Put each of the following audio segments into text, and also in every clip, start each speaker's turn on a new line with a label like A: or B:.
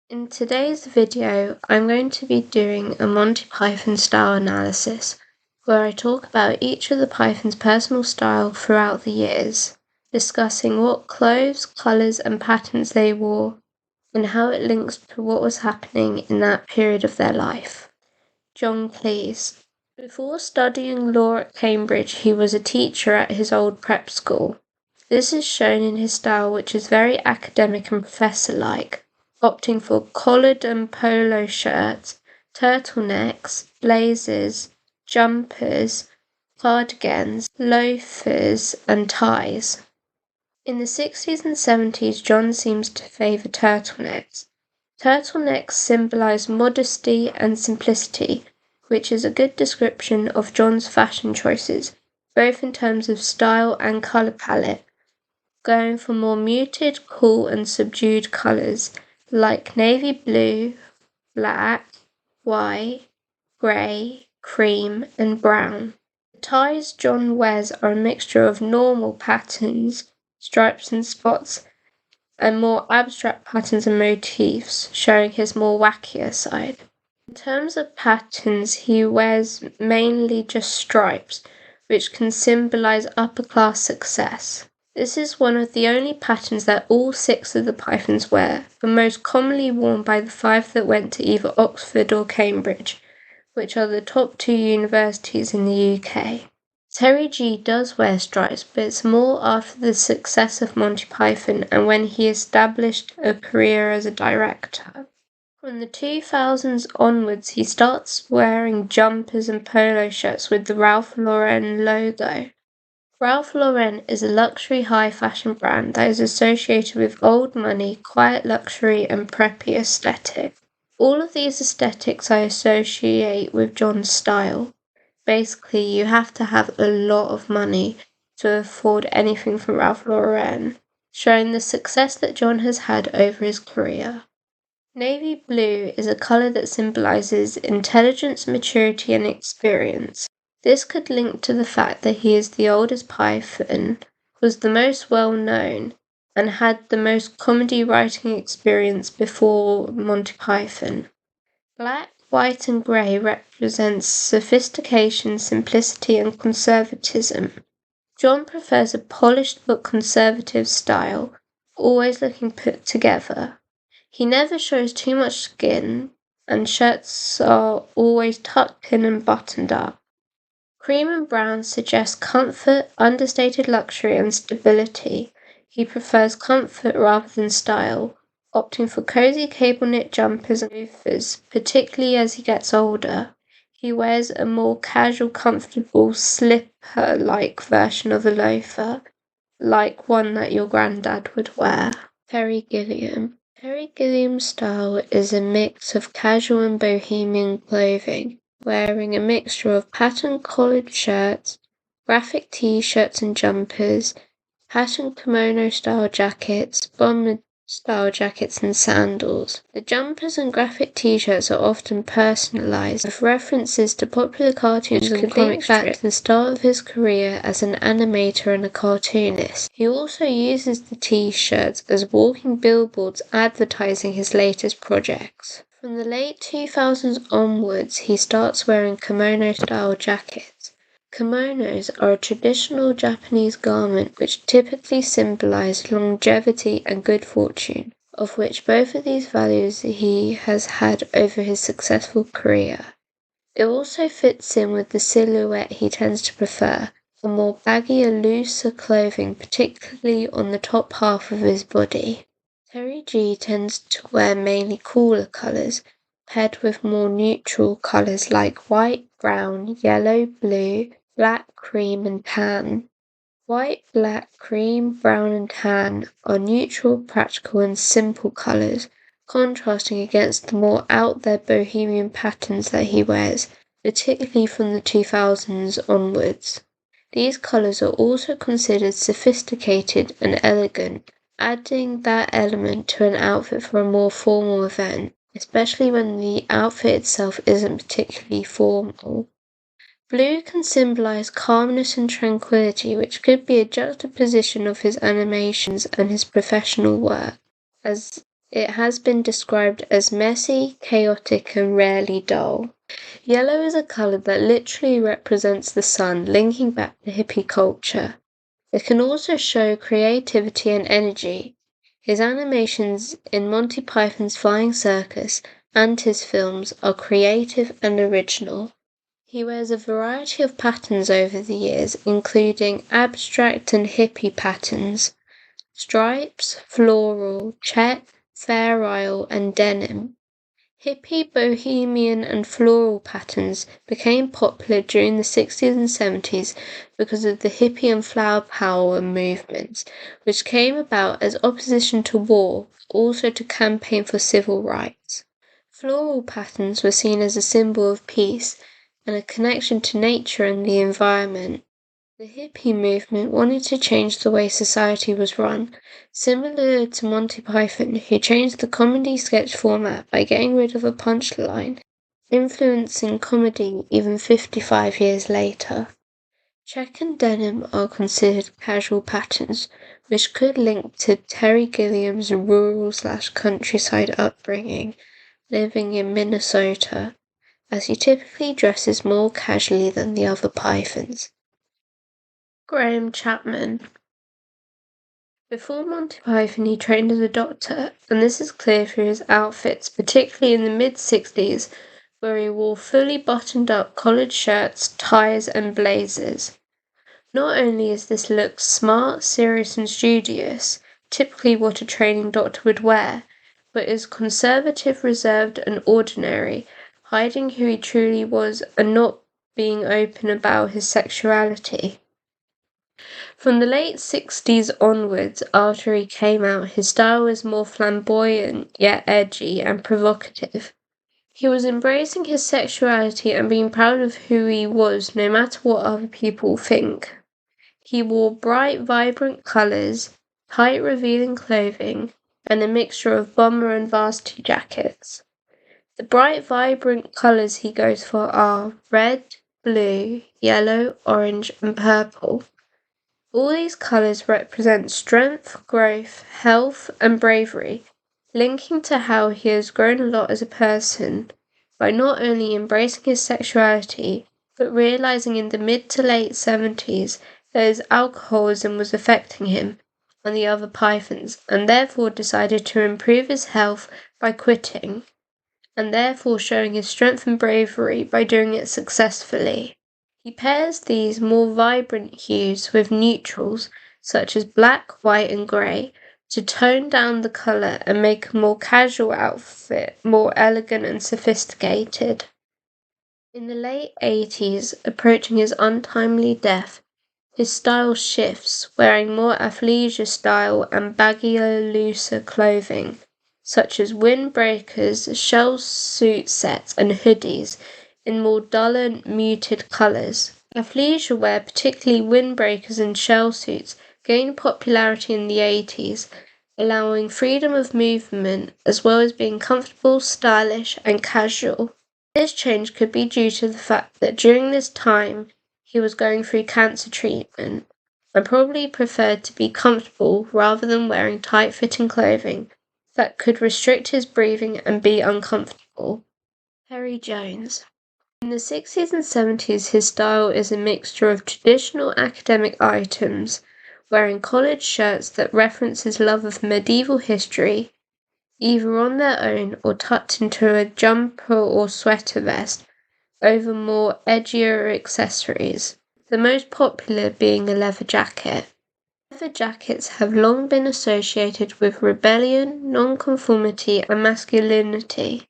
A: In today's video, I'm going to be doing a Monty Python style analysis, where I talk about each of the Python's personal style throughout the years, discussing what clothes, colours and patterns they wore, and how it links to what was happening in that period of their life. John Cleese. Before studying law at Cambridge, he was a teacher at his old prep school. This is shown in his style, which is very academic and professor-like, opting for collared and polo shirts, turtlenecks, blazers, jumpers, cardigans, loafers, and ties. In the 60s and 70s, John seems to favour turtlenecks. Turtlenecks symbolise modesty and simplicity, which is a good description of John's fashion choices, both in terms of style and colour palette, going for more muted, cool and subdued colours like navy blue, black, white, grey, cream and brown. The ties John wears are a mixture of normal patterns, stripes and spots, and more abstract patterns and motifs, showing his more wackier side. In terms of patterns, he wears mainly just stripes, which can symbolise upper-class success. This is one of the only patterns that all 6 of the Pythons wear, but most commonly worn by the 5 that went to either Oxford or Cambridge, which are the top 2 universities in the UK. Terry G does wear stripes, but it's more after the success of Monty Python and when he established a career as a director. From the 2000s onwards, he starts wearing jumpers and polo shirts with the Ralph Lauren logo. Ralph Lauren is a luxury high fashion brand that is associated with old money, quiet luxury and preppy aesthetic. All of these aesthetics I associate with John's style. Basically, you have to have a lot of money to afford anything from Ralph Lauren, showing the success that John has had over his career. Navy blue is a colour that symbolises intelligence, maturity and experience. This could link to the fact that he is the oldest Python, was the most well-known, and had the most comedy writing experience before Monty Python. Black, white and grey represents sophistication, simplicity and conservatism. John prefers a polished but conservative style, always looking put together. He never shows too much skin, and shirts are always tucked in and buttoned up. Cream and brown suggest comfort, understated luxury and stability. He prefers comfort rather than style, opting for cozy cable knit jumpers and loafers, particularly as he gets older. He wears a more casual, comfortable, slipper-like version of a loafer, like one that your granddad would wear. Terry Gilliam. Terry Gilliam's style is a mix of casual and bohemian clothing, wearing a mixture of patterned collared shirts, graphic t-shirts and jumpers, patterned kimono-style jackets, bomber-style jackets and sandals. The jumpers and graphic t-shirts are often personalised, with references to popular cartoons and comic strips back to the start of his career as an animator and a cartoonist. He also uses the t-shirts as walking billboards advertising his latest projects. From the late 2000s onwards, he starts wearing kimono-style jackets. Kimonos are a traditional Japanese garment which typically symbolize longevity and good fortune, of which both of these values he has had over his successful career. It also fits in with the silhouette he tends to prefer, a more baggier, looser clothing, particularly on the top half of his body. Terry G tends to wear mainly cooler colours, paired with more neutral colours like white, brown, yellow, blue, black, cream and tan. White, black, cream, brown and tan are neutral, practical and simple colours, contrasting against the more out-there bohemian patterns that he wears, particularly from the 2000s onwards. These colours are also considered sophisticated and elegant, adding that element to an outfit for a more formal event, especially when the outfit itself isn't particularly formal. Blue can symbolise calmness and tranquility, which could be a juxtaposition of his animations and his professional work, as It has been described as messy, chaotic, and rarely dull. Yellow is a colour that literally represents the sun, linking back to hippie culture. It can also show creativity and energy. His animations in Monty Python's Flying Circus and his films are creative and original. He wears a variety of patterns over the years, including abstract and hippie patterns, stripes, floral, check, fair isle, and denim. Hippie, bohemian, and floral patterns became popular during the 60s and 70s because of the hippie and flower power movements, which came about as opposition to war, also to campaign for civil rights. Floral patterns were seen as a symbol of peace and a connection to nature and the environment. The hippie movement wanted to change the way society was run, similar to Monty Python, who changed the comedy sketch format by getting rid of a punchline, influencing comedy even 55 years later. Check and denim are considered casual patterns, which could link to Terry Gilliam's rural/countryside upbringing, living in Minnesota, as he typically dresses more casually than the other Pythons. Chapman. Before Monty Python, he trained as a doctor, and this is clear through his outfits, particularly in the mid-60s, where he wore fully buttoned-up collared shirts, ties, and blazers. Not only is this look smart, serious, and studious, typically what a training doctor would wear, but is conservative, reserved, and ordinary, hiding who he truly was and not being open about his sexuality. From the late 60s onwards, after he came out, his style was more flamboyant, yet edgy and provocative. He was embracing his sexuality and being proud of who he was, no matter what other people think. He wore bright, vibrant colours, tight, revealing clothing, and a mixture of bomber and varsity jackets. The bright, vibrant colours he goes for are red, blue, yellow, orange, and purple. All these colours represent strength, growth, health, and bravery, linking to how he has grown a lot as a person by not only embracing his sexuality, but realising in the mid to late 70s that his alcoholism was affecting him and the other Pythons, and therefore decided to improve his health by quitting, and therefore showing his strength and bravery by doing it successfully. He pairs these more vibrant hues with neutrals, such as black, white, and grey, to tone down the colour and make a more casual outfit more elegant and sophisticated. In the late 80s, approaching his untimely death, his style shifts, wearing more athleisure style and baggier, looser clothing, such as windbreakers, shell suit sets, and hoodies in more duller, muted colours. Athleisure wear, particularly windbreakers and shell suits, gained popularity in the 80s, allowing freedom of movement as well as being comfortable, stylish, and casual. This change could be due to the fact that during this time he was going through cancer treatment and probably preferred to be comfortable rather than wearing tight-fitting clothing that could restrict his breathing and be uncomfortable. Terry Jones. In the 60s and 70s, his style is a mixture of traditional academic items, wearing collared shirts that reference his love of medieval history, either on their own or tucked into a jumper or sweater vest, over more edgier accessories, the most popular being a leather jacket. Leather jackets have long been associated with rebellion, nonconformity, and masculinity.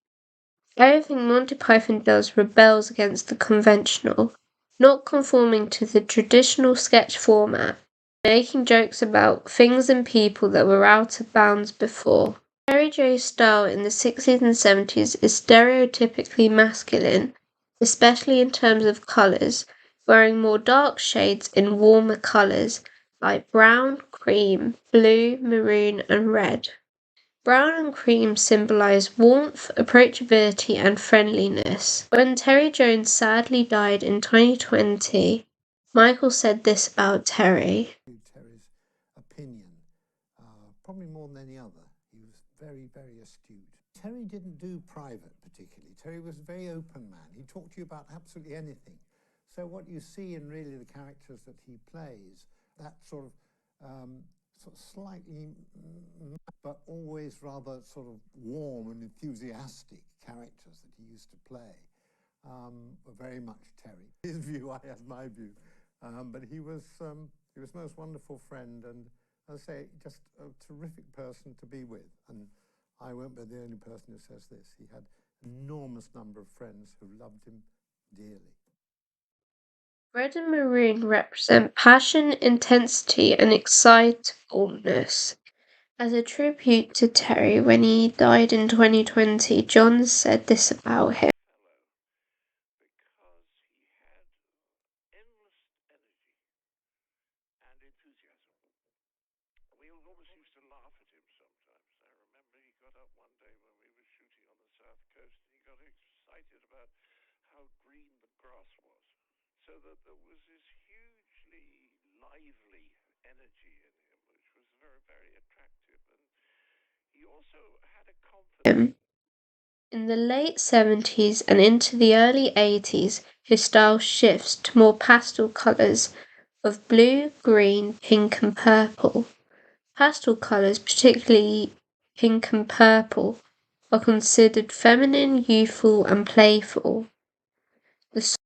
A: Everything Monty Python does rebels against the conventional, not conforming to the traditional sketch format, making jokes about things and people that were out of bounds before. Terry Jones' style in the 60s and 70s is stereotypically masculine, especially in terms of colours, wearing more dark shades in warmer colours like brown, cream, blue, maroon, and red. Brown and cream symbolise warmth, approachability, and friendliness. When Terry Jones sadly died in 2020, Michael said this about Terry.
B: Terry's opinion, probably more than any other. He was very, very astute. Terry didn't do private particularly. Terry was a very open man. He talked to you about absolutely anything. So what you see in really the characters that he plays, that sort of slightly, but always rather sort of warm and enthusiastic characters that he used to play, were very much Terry. His view, I have my view. But he was a most wonderful friend, and as I say, just a terrific person to be with. And I won't be the only person who says this. He had an enormous number of friends who loved him dearly.
A: Red and maroon represent passion, intensity, and excitableness. As a tribute to Terry, when he died in 2020, John said this about him.
C: We almost used to laugh at him sometimes. I remember he got up one day when we were shooting on the south coast and he got excited about how green the grass was. So that there was this hugely lively energy in him, which was very, very attractive. And he also had a confidence.
A: In the late 70s and into the early 80s, his style shifts to more pastel colours of blue, green, pink, and purple. Pastel colours, particularly pink and purple, are considered feminine, youthful, and playful.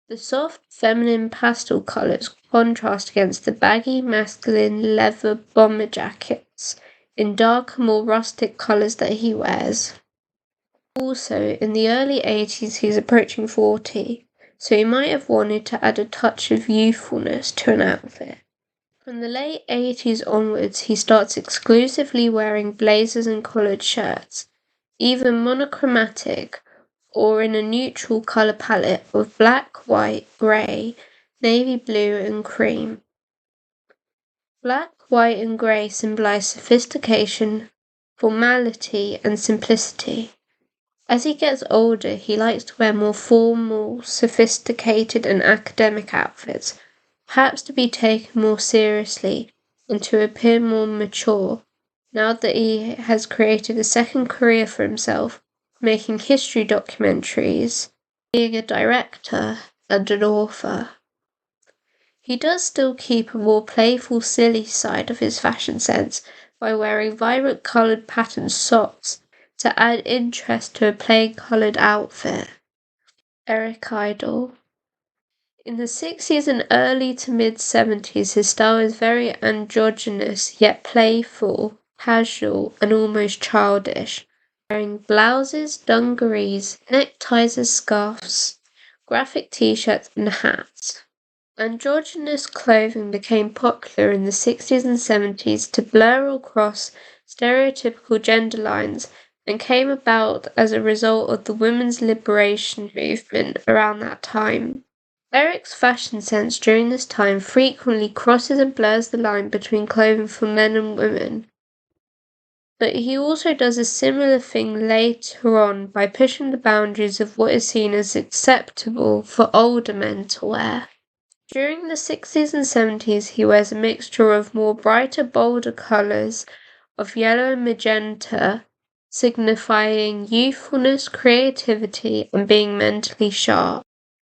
A: The soft, feminine pastel colours contrast against the baggy, masculine leather bomber jackets in darker, more rustic colours that he wears. Also, in the early 80s, he's approaching 40, so he might have wanted to add a touch of youthfulness to an outfit. From the late 80s onwards, he starts exclusively wearing blazers and collared shirts, either monochromatic or in a neutral colour palette of black, white, grey, navy blue, and cream. Black, white, and grey symbolise sophistication, formality, and simplicity. As he gets older, he likes to wear more formal, sophisticated, and academic outfits, perhaps to be taken more seriously and to appear more mature, now that he has created a second career for himself, making history documentaries, being a director, and an author. He does still keep a more playful, silly side of his fashion sense by wearing vibrant coloured patterned socks to add interest to a plain coloured outfit. Eric Idle. In the 60s and early to mid 70s, his style is very androgynous yet playful, casual, and almost childish, wearing blouses, dungarees, neckties as scarves, graphic t-shirts, and hats. Androgynous clothing became popular in the 60s and 70s to blur or cross stereotypical gender lines and came about as a result of the women's liberation movement around that time. Eric's fashion sense during this time frequently crosses and blurs the line between clothing for men and women. But he also does a similar thing later on by pushing the boundaries of what is seen as acceptable for older men to wear. During the 60s and 70s, he wears a mixture of more brighter, bolder colours of yellow and magenta, signifying youthfulness, creativity, and being mentally sharp.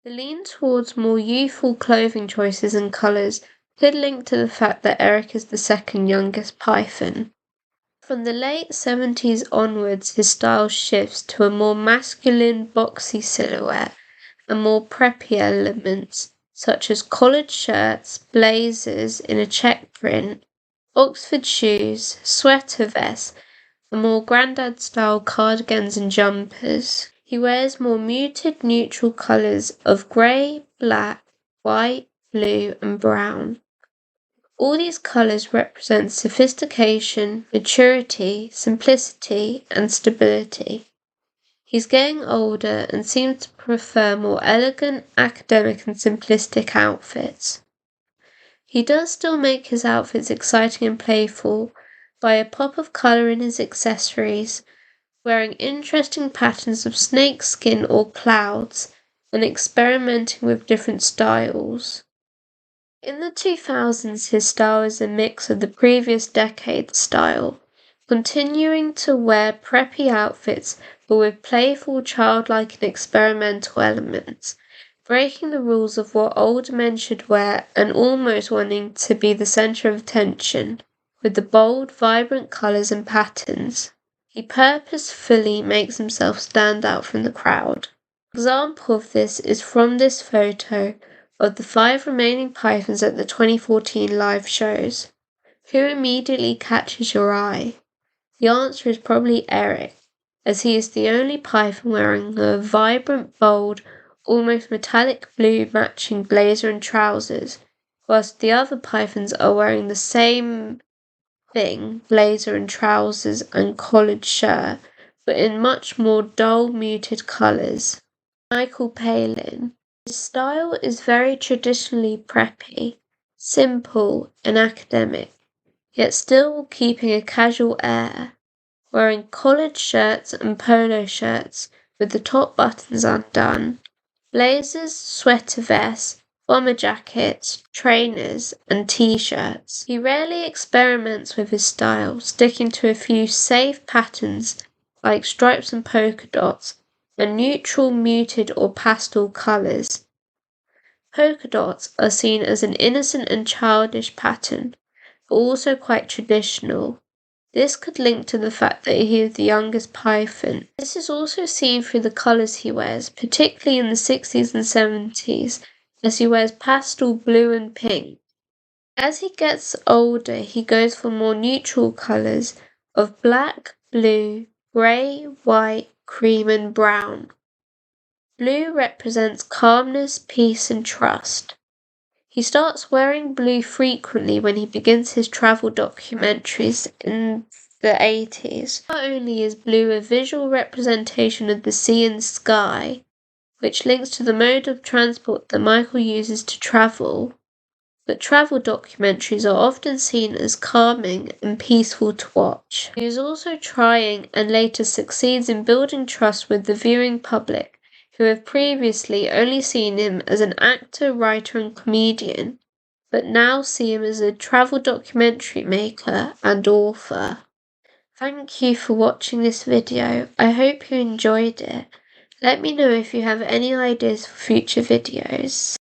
A: The lean towards more youthful clothing choices and colours could link to the fact that Eric is the second youngest Python. From the late 70s onwards, his style shifts to a more masculine, boxy silhouette and more preppy elements, such as collared shirts, blazers in a check print, Oxford shoes, sweater vests, and more grandad-style cardigans and jumpers. He wears more muted neutral colours of grey, black, white, blue, and brown. All these colours represent sophistication, maturity, simplicity, and stability. He's getting older and seems to prefer more elegant, academic, and simplistic outfits. He does still make his outfits exciting and playful by a pop of colour in his accessories, wearing interesting patterns of snakeskin or clouds, and experimenting with different styles. In the 2000s, his style is a mix of the previous decade's style, continuing to wear preppy outfits but with playful, childlike and experimental elements, breaking the rules of what older men should wear and almost wanting to be the centre of attention with the bold, vibrant colours and patterns. He purposefully makes himself stand out from the crowd. An example of this is from this photo of the 5 remaining Pythons at the 2014 live shows. Who immediately catches your eye? The answer is probably Eric, as he is the only Python wearing a vibrant, bold, almost metallic blue matching blazer and trousers, whilst the other Pythons are wearing the same thing, blazer and trousers and collared shirt, but in much more dull, muted colours. Michael Palin. His style is very traditionally preppy, simple and academic, yet still keeping a casual air, wearing collared shirts and polo shirts with the top buttons undone, blazers, sweater vests, bomber jackets, trainers, and t-shirts. He rarely experiments with his style, sticking to a few safe patterns like stripes and polka dots, and neutral, muted, or pastel colours. Polka dots are seen as an innocent and childish pattern, but also quite traditional. This could link to the fact that he is the youngest Python. This is also seen through the colours he wears, particularly in the 60s and 70s, as he wears pastel blue and pink. As he gets older, he goes for more neutral colours of black, blue, grey, white, cream and brown. Blue represents calmness, peace and trust. He starts wearing blue frequently when he begins his travel documentaries in the 80s. Not only is blue a visual representation of the sea and sky, which links to the mode of transport that Michael uses to travel, but travel documentaries are often seen as calming and peaceful to watch. He is also trying and later succeeds in building trust with the viewing public, who have previously only seen him as an actor, writer and comedian, but now see him as a travel documentary maker and author. Thank you for watching this video. I hope you enjoyed it. Let me know if you have any ideas for future videos.